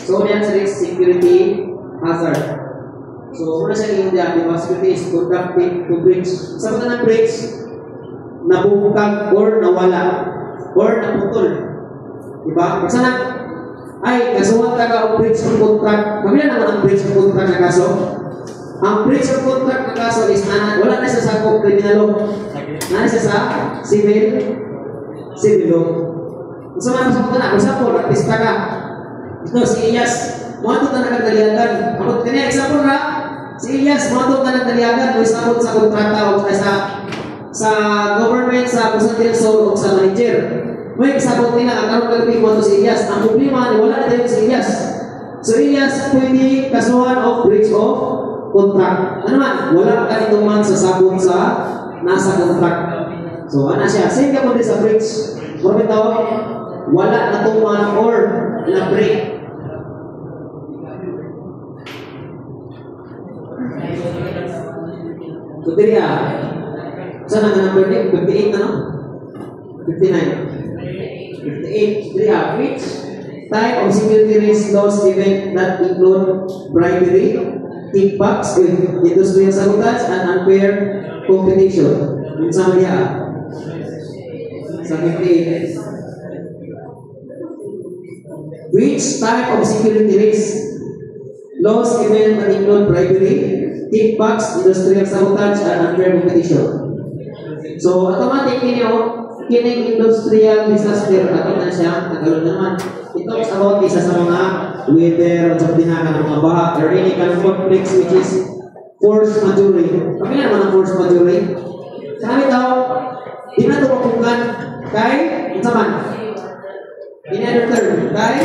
So, yan sa security hazard. So, una siya yung diyan, diba? Security is conducting to breach. Sa mga ng breach, nabubukag or nawala or naputol. Diba? Kasi na, ay, kasuhan ka o breach of contract. Pamilya naman ang breach of contract na kaso. Ang breach of contract na kaso is wala na siya sa criminal law. Na siya sa civil law. Kung sa mga pasok na, kung sa po, artista ka. Ito, si Iyas, mga na nagdaliagan. Ako, kanya, example na, si Iyas, mga na nagdaliagan, kung isabot sa kontrata o sa government, sa kusantilso o sa manager. May isabot nila, ang karong kalping mo si Iyas. Ang problema, wala na tayo si Iyas. So, Iyas, pwede kasuhan of breach of contract. Ano man, wala ka nitong man sa sabon sa nasa contract. So, ano siya? Same ka mo din sa breach. Pero ito, wala na itong man or na-break. So, dito saan ang number 58 na no? 59. 58. Which type of security risk laws event that include bribery, kickbacks, industrial sabotage, and unfair competition? Yung sama niya. Sa 58. Which type of security risk laws event that include bribery, kickbacks, industrial sabotage, and unfair competition? So, automatic kining industrial disaster, ato na siya, nagkaroon naman. It talks about isa sa mga weather, at sa tinakan ng mga baha, or any kind of conflicts which is force majeure. Kami naman ang force majeure. Sabi daw, di na ito mapukan kay, sa man? In other term, kay